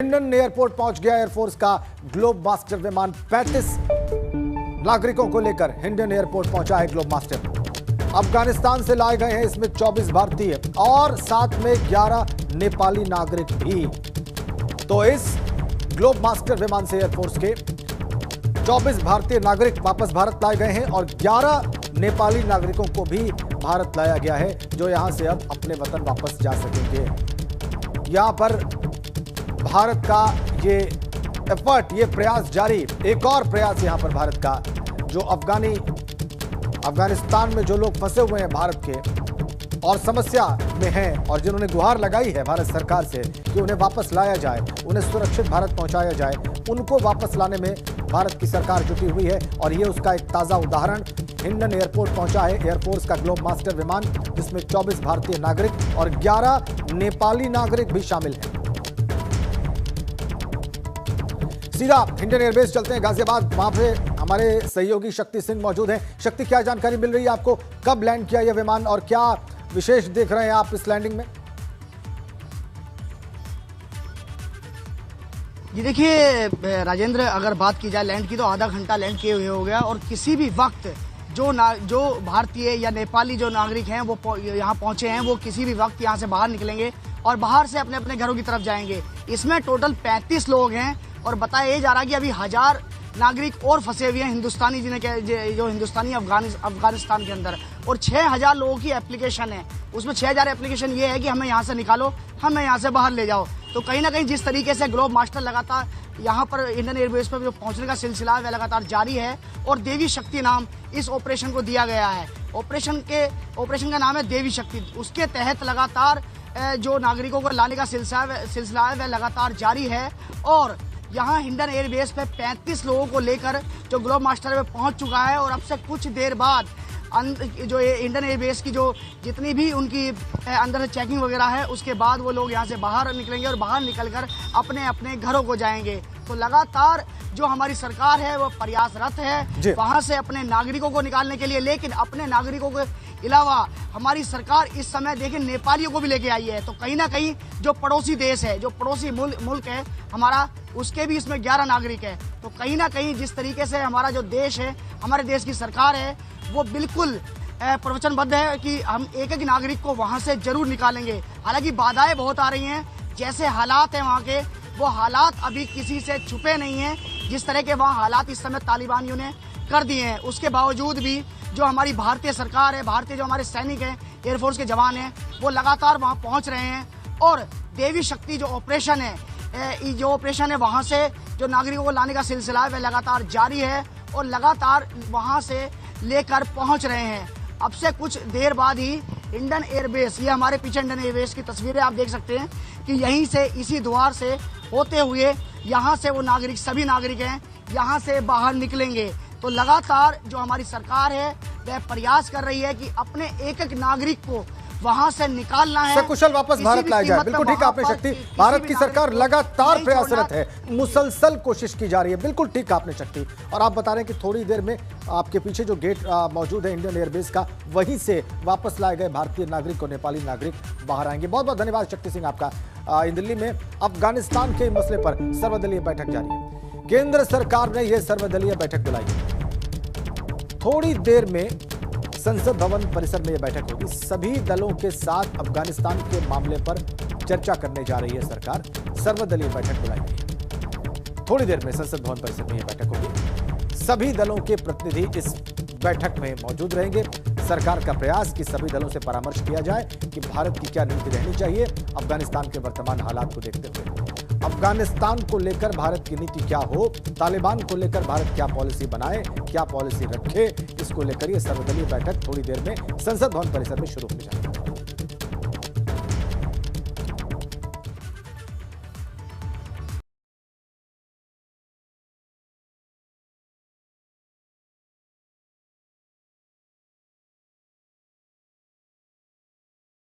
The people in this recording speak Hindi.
हिंडन एयरपोर्ट पहुंच गया एयरफोर्स का ग्लोब मास्टर विमान। 35 नागरिकों को लेकर हिंडन एयरपोर्ट पहुंचा है ग्लोब मास्टर। अफगानिस्तान से लाए गए हैं इसमें 24 भारतीय और साथ में 11 नेपाली नागरिक भी। तो इस ग्लोब मास्टर विमान से एयरफोर्स के 24 भारतीय नागरिक वापस भारत लाए गए हैं और 11 नेपाली नागरिकों को भी भारत लाया गया है, जो यहां से अब अपने वतन वापस जा सकेंगे। यहां पर भारत का ये एफर्ट, ये प्रयास जारी, एक और प्रयास यहां पर भारत का, जो अफगानिस्तान में जो लोग फंसे हुए हैं भारत के और समस्या में हैं और जिन्होंने गुहार लगाई है भारत सरकार से कि उन्हें वापस लाया जाए, उन्हें सुरक्षित भारत पहुंचाया जाए, उनको वापस लाने में भारत की सरकार जुटी हुई है। और ये उसका एक ताजा उदाहरण हिंडन एयरपोर्ट पहुंचा है एयरफोर्स का ग्लोब मास्टर विमान, जिसमें 24 भारतीय नागरिक और 11 नेपाली नागरिक भी शामिल हैं। सीधा हिंडन एयरबेस चलते हैं गाजियाबाद, वहां पे हमारे सहयोगी शक्ति सिंह मौजूद हैं। शक्ति, क्या जानकारी मिल रही है आपको? कब लैंड किया यह विमान और क्या विशेष देख रहे हैं आप इस लैंडिंग में? जी देखिए राजेंद्र, अगर बात की जाए लैंड की तो आधा घंटा लैंड किए हुए हो गया और किसी भी वक्त जो भारतीय या नेपाली जो नागरिक हैं वो यहाँ पहुंचे हैं, वो किसी भी वक्त यहाँ से बाहर निकलेंगे और बाहर से अपने अपने घरों की तरफ जाएंगे। इसमें टोटल 35 लोग हैं और बताया ये जा रहा है कि अभी 1000 नागरिक और फंसे हुए हैं हिंदुस्तानी, जो हिंदुस्तानी अफगानिस्तान के अंदर, और 6000 लोगों की एप्लीकेशन है। उसमें 6000 एप्लीकेशन ये है कि हमें यहाँ से निकालो, हमें यहाँ से बाहर ले जाओ। तो कहीं ना कहीं जिस तरीके से ग्लोब मास्टर लगातार यहाँ पर इंडियन एयरबेस पर जो पहुँचने का सिलसिला है वह लगातार जारी है और देवी शक्ति नाम इस ऑपरेशन को दिया गया है। ऑपरेशन का नाम है देवी शक्ति। उसके तहत लगातार जो नागरिकों को लाने का सिलसिला है वह लगातार जारी है और यहाँ हिंडन एयरबेस पे 35 लोगों को लेकर जो ग्लोब मास्टर में पहुँच चुका है और अब से कुछ देर बाद जो इंडियन एयरबेस की जो जितनी भी उनकी अंदर चेकिंग वगैरह है, उसके बाद वो लोग यहाँ से बाहर निकलेंगे और बाहर निकलकर अपने अपने घरों को जाएंगे। तो लगातार जो हमारी सरकार है वो प्रयासरत है वहाँ से अपने नागरिकों को निकालने के लिए, लेकिन अपने नागरिकों के अलावा हमारी सरकार इस समय देखिए नेपालियों को भी लेके आई है। तो कहीं ना कहीं जो पड़ोसी देश है, जो पड़ोसी मुल्क है हमारा, उसके भी इसमें 11 नागरिक है। तो कहीं ना कहीं जिस तरीके से हमारा जो देश है, हमारे देश की सरकार है, वो बिल्कुल प्रवचनबद्ध है कि हम एक एक नागरिक को वहाँ से जरूर निकालेंगे। हालांकि बाधाएं बहुत आ रही हैं, जैसे हालात हैं वहाँ के, वो हालात अभी किसी से छुपे नहीं हैं। जिस तरह के वहाँ हालात इस समय तालिबानियों ने कर दिए हैं, उसके बावजूद भी जो हमारी भारतीय सरकार है, भारतीय जो हमारे सैनिक हैं, एयरफोर्स के जवान हैं, वो लगातार वहाँ पहुँच रहे हैं और देवी शक्ति जो ऑपरेशन है वहाँ से जो नागरिकों को लाने का सिलसिला है वह लगातार जारी है और लगातार वहाँ से लेकर पहुँच रहे हैं। अब से कुछ देर बाद ही इंडियन एयरबेस, ये हमारे पीछे इंडियन एयरबेस की तस्वीरें आप देख सकते हैं कि यहीं से, इसी द्वार से होते हुए यहाँ से वो नागरिक, सभी नागरिक हैं, यहाँ से बाहर निकलेंगे। तो लगातार जो हमारी सरकार है वह प्रयास कर रही है कि अपने एक एक नागरिक को वहां से निकालना है, सकुशल वापस भारत लाया जाए। बिल्कुल ठीक आपने शक्ति, भारत की सरकार लगातार प्रयासरत है, मुसलसल कोशिश की जा रही है। बिल्कुल ठीक आपने शक्ति। और आप बता रहे हैं कि थोड़ी देर में आपके पीछे जो गेट मौजूद है इंडियन एयरबेस का, वहीं से वापस लाए गए भारतीय नागरिक और नेपाली नागरिक बाहर आएंगे। बहुत बहुत धन्यवाद शक्ति सिंह आपका। दिल्ली में अफगानिस्तान के मसले पर सर्वदलीय बैठक जारी है। केंद्र सरकार ने यह सर्वदलीय बैठक बुलाई है। थोड़ी देर में संसद भवन परिसर में यह बैठक होगी। सभी दलों के साथ अफगानिस्तान के मामले पर चर्चा करने जा रही है सरकार। सर्वदलीय बैठक बुलाई गई है। थोड़ी देर में संसद भवन परिसर में यह बैठक होगी। सभी दलों के प्रतिनिधि इस बैठक में मौजूद रहेंगे। सरकार का प्रयास कि सभी दलों से परामर्श किया जाए कि भारत की क्या नीति रहनी चाहिए अफगानिस्तान के वर्तमान हालात को देखते हुए। अफगानिस्तान को लेकर भारत की नीति क्या हो, तालिबान को लेकर भारत क्या पॉलिसी बनाए, क्या पॉलिसी रखे, इसको लेकर ये सर्वदलीय बैठक थोड़ी देर में संसद भवन परिसर में शुरू हो जाएगी।